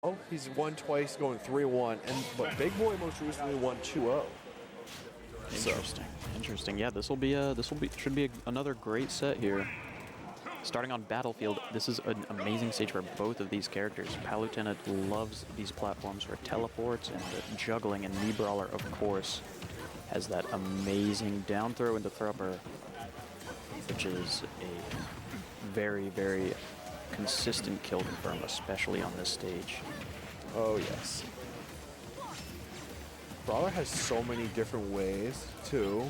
Oh, he's won twice, going 3-1, but Bigboy most recently won 2-0. Interesting. Interesting. Yeah, should be another great set here. Starting on Battlefield, this is an amazing stage for both of these characters. Palutena loves these platforms for teleports and juggling, and me Brawler, of course, has that amazing down throw into thrower, which is a very, very consistent kill confirm, especially on this stage. Oh, yes. Brawler has so many different ways to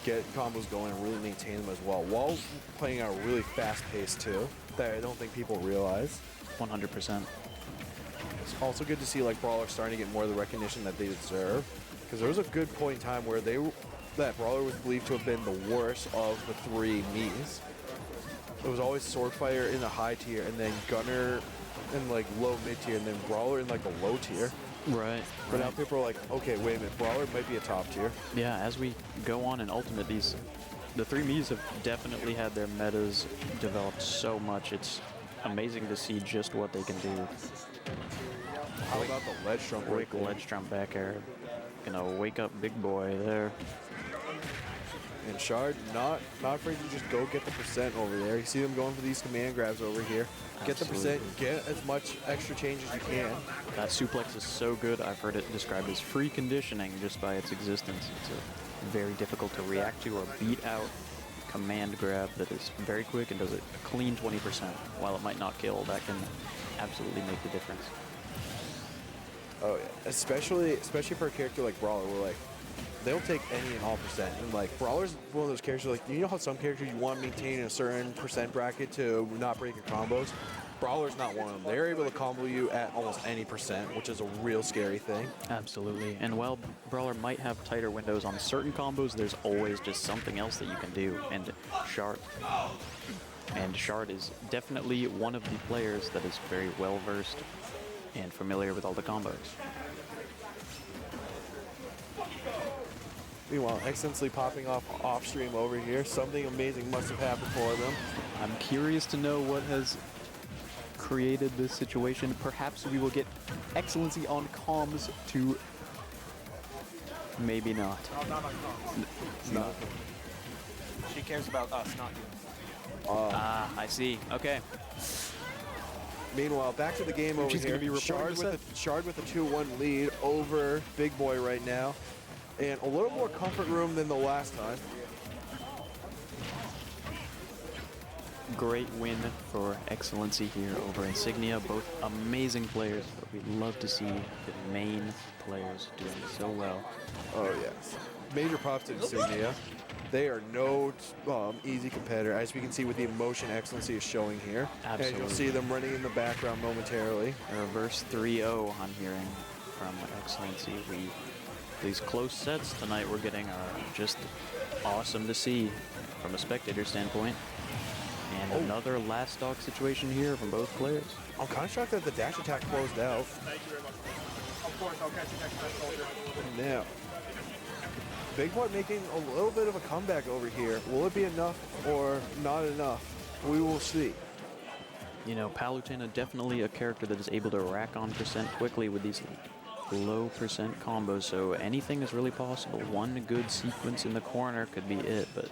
get combos going and really maintain them as well, while playing at a really fast pace too, that I don't think people realize. 100%. It's also good to see like Brawler starting to get more of the recognition that they deserve, because there was a good point in time where that Brawler was believed to have been the worst of the three Miis. It was always Swordfighter in the high tier, and then Gunner in like low mid tier, and then Brawler in like the low tier. Right. But now people are like, okay, wait a minute, Brawler might be a top tier. Yeah, as we go on in Ultimate, the three Miis have definitely had their metas developed so much. It's amazing to see just what they can do. How about the ledge jump? Quick ledge jump back air. Gonna wake up Bigboy there. And Shard not afraid to just go get the percent over there. You see them going for these command grabs over here. Get the percent, get as much extra change as you can. That suplex is so good. I've heard it described as free conditioning just by its existence. It's a very difficult to react to or beat out command grab that is very quick and does a clean 20%. While it might not kill, that can absolutely make the difference. Oh yeah, especially for a character like Brawler, where like they'll take any and all percent. And like Brawler's one of those characters, like, you know how some characters you want to maintain a certain percent bracket to not break your combos? Brawler's not one of them. They're able to combo you at almost any percent, which is a real scary thing. Absolutely. And while Brawler might have tighter windows on certain combos, there's always just something else that you can do. And Shard is definitely one of the players that is very well versed and familiar with all the combos. Meanwhile, Excellency popping off stream over here. Something amazing must have happened for them. I'm curious to know what has created this situation. Perhaps we will get Excellency on comms to... Maybe not. No, not on comms. No. She cares about us, not you. I see. Okay. Meanwhile, back to the game over She's here. Gonna be Shard with a 2-1 lead over Bigboy right now. And a little more comfort room than the last time. Great win for Excellency here over Insignia. Both amazing players, but we love to see the Maine players doing so well. Oh, yes. Major props to Insignia. They are no easy competitor, as we can see with the emotion Excellency is showing here. Absolutely. And you'll see them running in the background momentarily. A reverse 3-0 I'm hearing from Excellency. These close sets tonight we're getting are just awesome to see from a spectator standpoint. And another last stock situation here from both players. I'm kind of shocked that the dash attack closed out. Thank you very much. Of course, I'll catch you next time, soldier. Now, Bigboy making a little bit of a comeback over here. Will it be enough or not enough? We will see. You know, Palutena definitely a character that is able to rack on percent quickly with these low percent combos, so anything is really possible. One good sequence in the corner could be it, but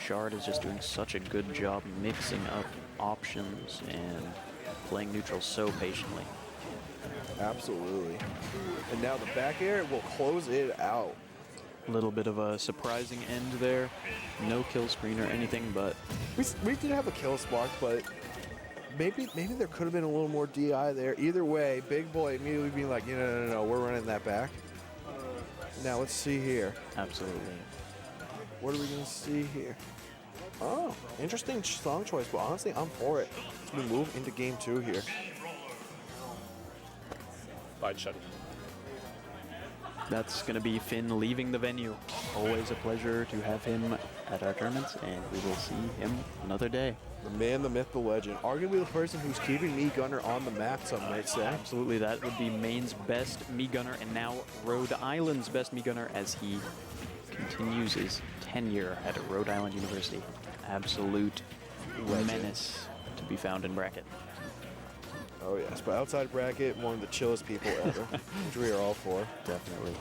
Shard is just doing such a good job mixing up options and playing neutral so patiently. Absolutely. And now the back air will close it out. A little bit of a surprising end there. No kill screen or anything, but We did have a kill spark, but maybe there could have been a little more DI there. Either way, Bigboy immediately being like, no, we're running that back. Now let's see here. absolutely. What are we gonna see here? Oh, interesting song choice, but honestly, I'm for it. As we move into game 2 here. Bye, shut. That's going to be Finn leaving the venue. Always a pleasure to have him at our tournaments, and we will see him another day. The man, the myth, the legend. Arguably the person who's keeping me Gunner on the map, some might say. Absolutely, that would be Maine's best me gunner, and now Rhode Island's best me gunner as he continues his tenure at Rhode Island University. Absolute menace to be found in bracket. Oh yes, but outside bracket, one of the chillest people ever, which we are all for. Definitely.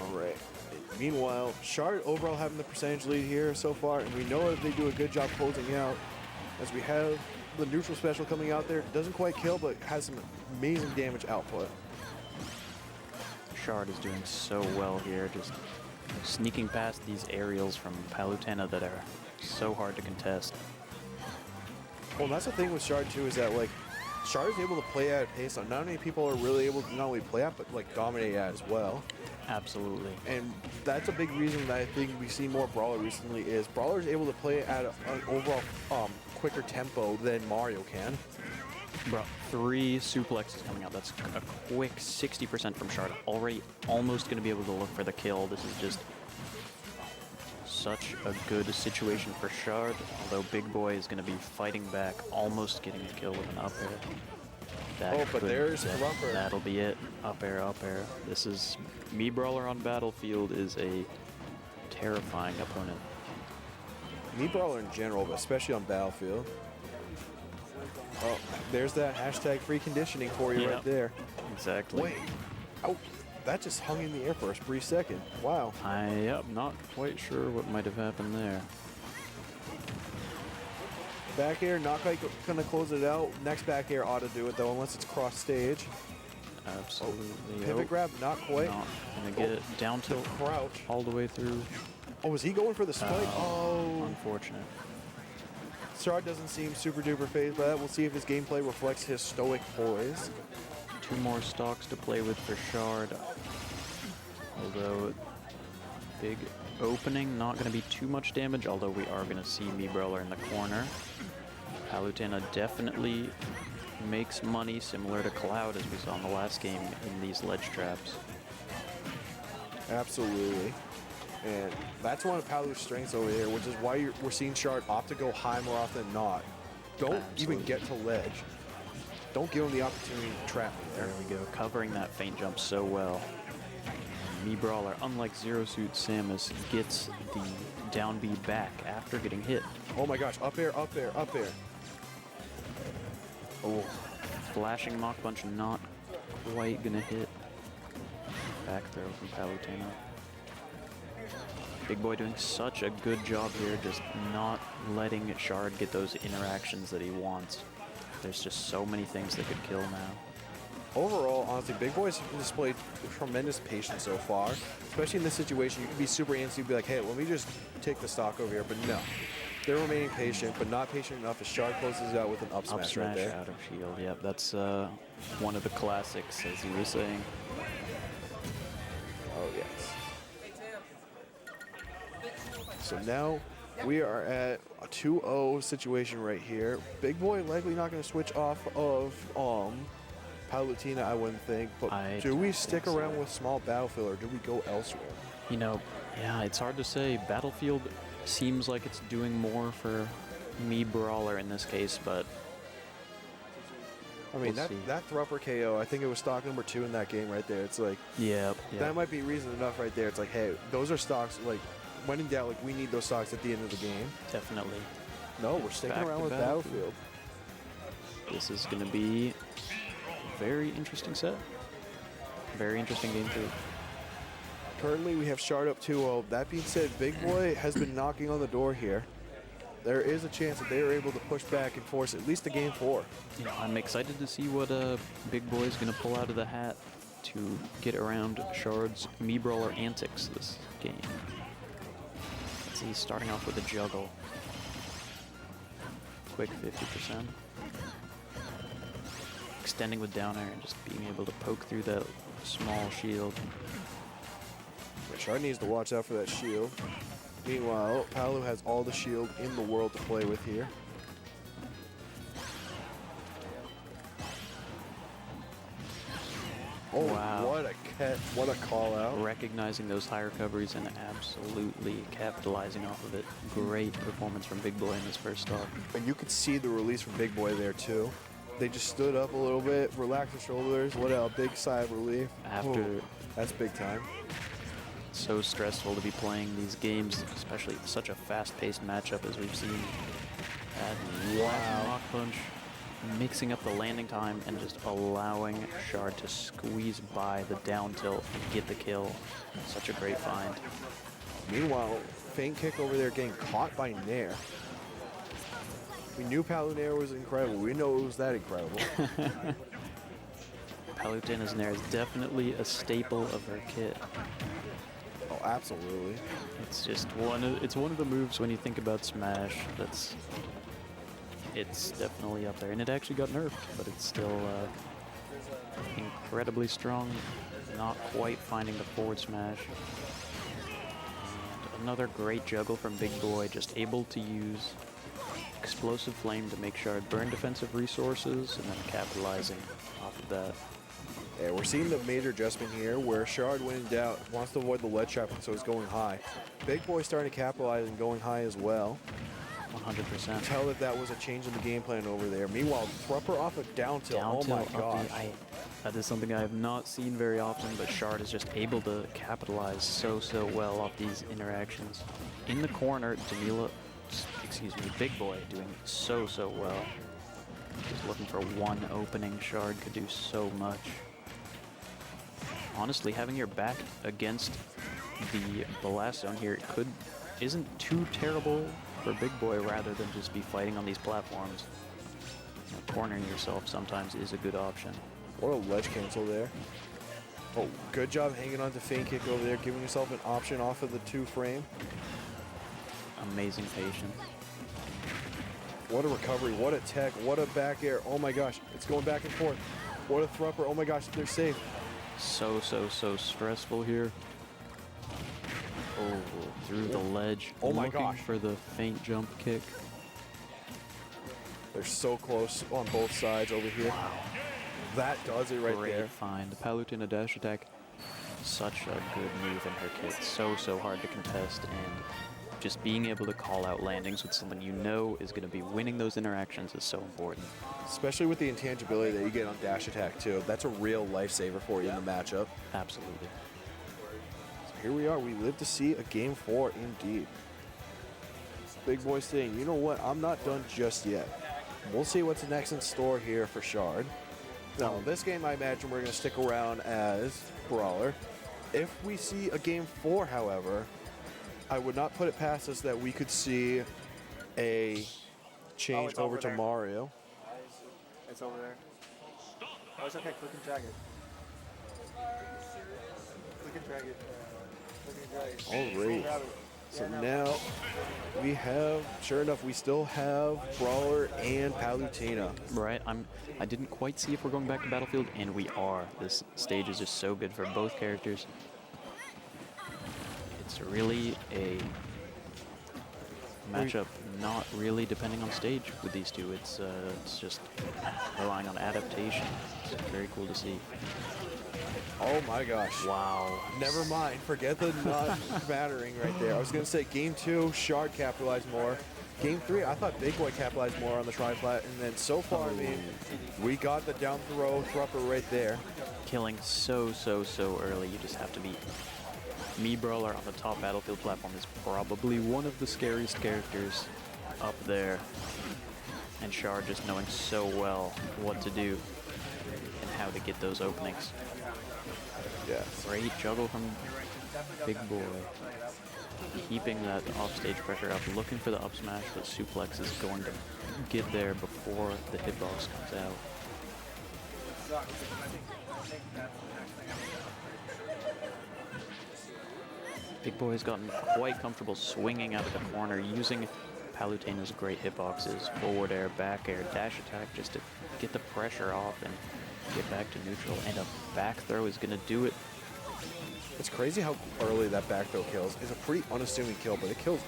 All right. Meanwhile, Shard overall having the percentage lead here so far, and we know that they do a good job closing out, as we have the neutral special coming out there. Doesn't quite kill, but has some amazing damage output. Shard is doing so well here, just sneaking past these aerials from Palutena that are so hard to contest. Well, that's the thing with Shard too, is that like Shard is able to play at a pace that not many people are really able to not only play at, but like dominate at as well. Absolutely. And that's a big reason that I think we see more Brawler recently is Brawler is able to play at an overall quicker tempo than Mario can. Bro, 3 suplexes coming out. That's a quick 60% from Shard. Already almost going to be able to look for the kill. This is just such a good situation for Shard, although Bigboy is going to be fighting back, almost getting a kill with an up air. That but there's Thrumper. That'll be it. Up air, up air. This is me Brawler on Battlefield is a terrifying opponent. Me Brawler in general, but especially on Battlefield. Oh, there's that hashtag free conditioning for you right there. Exactly. Wait. Oh, that just hung in the air for a brief second. Wow. I'm not quite sure what might have happened there. Back air, not quite gonna close it out. Next back air ought to do it though, unless it's cross stage. Absolutely. Pivot grab, not quite. Not gonna get it down tilt Crouch. all the way through. Oh, is he going for the spike? Oh. Unfortunate. Shard doesn't seem super duper phased by that. We'll see if his gameplay reflects his stoic poise. 2 more stocks to play with for Shard. Although, big opening, not going to be too much damage, although we are going to see me Brawler in the corner. Palutena definitely makes money similar to Cloud, as we saw in the last game, in these ledge traps. Absolutely. And that's one of Palu's strengths over here, which is why we're seeing Shard opt to go high more often than not. Don't even get to ledge. Don't give him the opportunity to trap me there. There we go, covering that feint jump so well. Me Brawler, unlike Zero Suit Samus, gets the down B back after getting hit. Oh my gosh, up air, up air, up air. Oh, flashing Mach Punch not quite gonna hit. Back throw from Palutena. Bigboy doing such a good job here, just not letting Shard get those interactions that he wants. There's just so many things that could kill now. Overall, honestly, Bigboy's displayed tremendous patience so far. Especially in this situation, you can be super antsy and be like, hey, let me just take the stock over here. But no, they're remaining patient, but not patient enough as Shard closes out with an up smash right there. Out of shield, yep, that's one of the classics, as you were saying. Oh, yes. So now we are at a 2-0 situation right here. Bigboy likely not going to switch off of Palutena, I wouldn't think. But do we stick around with small Battlefield or do we go elsewhere? You know, yeah, it's hard to say. Battlefield seems like it's doing more for me Brawler in this case, but I mean, we'll that Thrumper KO, I think it was stock number 2 in that game right there. It's like, that might be reason enough right there. It's like, hey, those are stocks, like, when in doubt, like, we need those stocks at the end of the game. Definitely. No, we're sticking around with Battlefield. This is going to be a very interesting set. Very interesting game, too. Currently, we have Shard up 2-0. That being said, Bigboy has been knocking on the door here. There is a chance that they are able to push back and force at least a game 4. You know, I'm excited to see what Bigboy is going to pull out of the hat to get around Shard's me Brawler antics this game. Let's see, starting off with a juggle. Quick 50%. Extending with down air and just being able to poke through that small shield. Shard needs to watch out for that shield. Meanwhile, Palu has all the shield in the world to play with here. Oh, wow. What a call out. Recognizing those high recoveries and absolutely capitalizing off of it. Great performance from Bigboy in this first stock. And you could see the release from Bigboy there too. They just stood up a little bit, relaxed their shoulders, let out a big sigh of relief. That's big time. So stressful to be playing these games, especially such a fast-paced matchup as we've seen. Wow. Mach Punch. mixing up the landing time and just allowing Shard to squeeze by the down tilt and get the kill. Such a great find. Meanwhile, feint kick over there getting caught by Nair. We knew Palutena was incredible. We know it was that incredible. Palutena's Nair is definitely a staple of her kit. Oh, absolutely. It's just one of the moves when you think about Smash it's definitely up there, and it actually got nerfed, but it's still incredibly strong. Not quite finding the forward smash. And another great juggle from Bigboy, just able to use Explosive Flame to make Shard burn defensive resources, and then capitalizing off of that. Yeah, we're seeing the major adjustment here where Shard, when in doubt, wants to avoid the ledge trap, so he's going high. Bigboy starting to capitalize and going high as well. 100%. Tell that was a change in the game plan over there. Meanwhile, Thrupper off a down tilt. Oh my gosh. That is something I have not seen very often, but Shard is just able to capitalize so well off these interactions. In the corner, Bigboy doing so well. Just looking for one opening. Shard could do so much. Honestly, having your back against the blast zone here isn't too terrible for Bigboy, rather than just be fighting on these platforms. You know, cornering yourself sometimes is a good option. What a ledge cancel there. Oh, good job hanging on to feint kick over there, giving yourself an option off of the 2-frame. Amazing patience. What a recovery, what a tech, what a back air. Oh my gosh, it's going back and forth. What a Thrupper, oh my gosh, they're safe. So stressful here. Oh, through the ledge. Oh my looking gosh. for the feint jump kick. They're so close on both sides over here. Wow. That does it right Great there. find. Palutena dash attack. Such a good move in her kit. So hard to contest, and just being able to call out landings with someone you know is going to be winning those interactions is so important. Especially with the intangibility that you get on dash attack too. That's a real lifesaver for you in the matchup. Absolutely. Here we are. We live to see a game 4 indeed. Bigboy saying, you know what? I'm not done just yet. We'll see what's next in store here for Shard. Now, in this game, I imagine we're going to stick around as Brawler. If we see a game 4, however, I would not put it past us that we could see a change over to there. Mario. It's over there. Oh, it's okay. Click and drag it. Click and drag it. All right. So now we have, sure enough, we still have Brawler and Palutena. Right. I didn't quite see if we're going back to Battlefield, and we are. This stage is just so good for both characters. It's really a matchup not really depending on stage with these two. It's just relying on adaptation. It's very cool to see. Oh my gosh. Wow. Never mind. Forget the not mattering right there. I was going to say game 2, Shard capitalized more. Game 3, I thought Bigboy capitalized more on the tri-flat. And then so far, I mean, we got the down throw Thrupper right there. Killing so early. You just have to be. Me Brawler on the top Battlefield platform is probably one of the scariest characters up there. And Shard just knowing so well what to do and how to get those openings. Yeah. Great juggle from Bigboy. Keeping that offstage pressure up, looking for the up smash, but suplex is going to get there before the hitbox comes out. Bigboy's gotten quite comfortable swinging out of the corner, using Palutena's great hitboxes, forward air, back air, dash attack, just to get the pressure off and get back to neutral. And a back throw is going to do it. It's crazy how early that back throw kills. It's a pretty unassuming kill, but it kills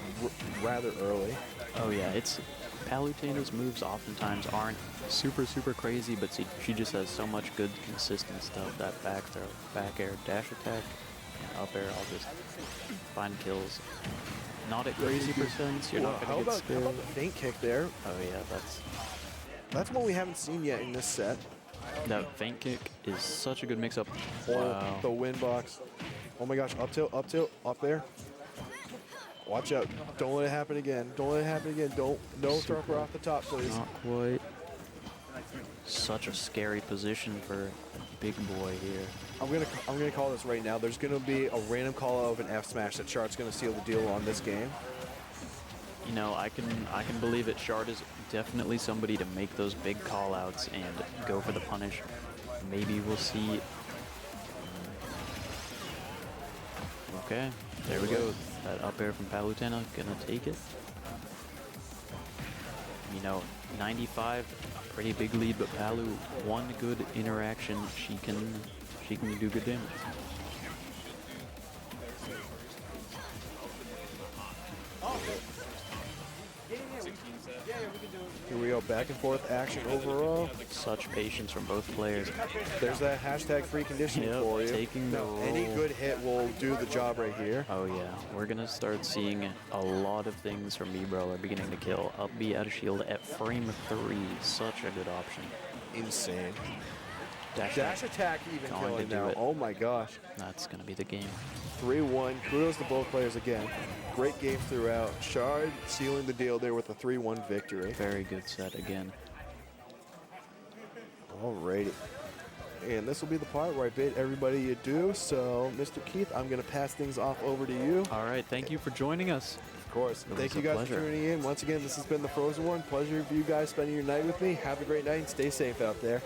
rather early. Oh yeah, it's Palutena's moves oftentimes aren't super crazy, but she just has so much good consistent stuff. That back throw, back air, dash attack, and up air, all just find kills. Not at crazy percents, you're not going to get scared. How about the feint kick there? Oh yeah, That's one we haven't seen yet in this set. that feint kick is such a good mix-up. Oh, Wow. the win box. Oh my gosh, up tilt, up there. Watch out. Don't let it happen again. Don't let it happen again. No Thrupper off the top, please. Not quite. Such a scary position for Bigboy here. I'm gonna call this right now. There's gonna be a random call out of an F smash that Shard's gonna seal the deal on this game. You know, I can believe it. Shard is definitely somebody to make those big call outs and go for the punish. Maybe we'll see. Okay, there we go. That up air from Palutena, gonna take it. You know, 95, a pretty big lead, but Palu, one good interaction, she can do good damage. Here we go, back and forth action overall. Such patience from both players. There's that hashtag free conditioning Yep, for you. taking the Now, any roll. good hit will do the job right here. Oh yeah, we're gonna start seeing a lot of things from Brawler beginning to kill. Up B out of shield at frame 3, such a good option. Insane. Dash attack even Going to killing do now. it. Oh my gosh. That's gonna be the game. 3-1. Kudos to both players again. Great game throughout. Shard sealing the deal there with a 3-1 victory. Very good set again. Alrighty. And this will be the part where I bid everybody adieu. So, Mr. Keith, I'm going to pass things off over to you. All right, thank you for joining us. Of course. It Thank was you a guys for pleasure. tuning in. Once again, this has been the Frozen One. Pleasure for you guys spending your night with me. Have a great night and stay safe out there.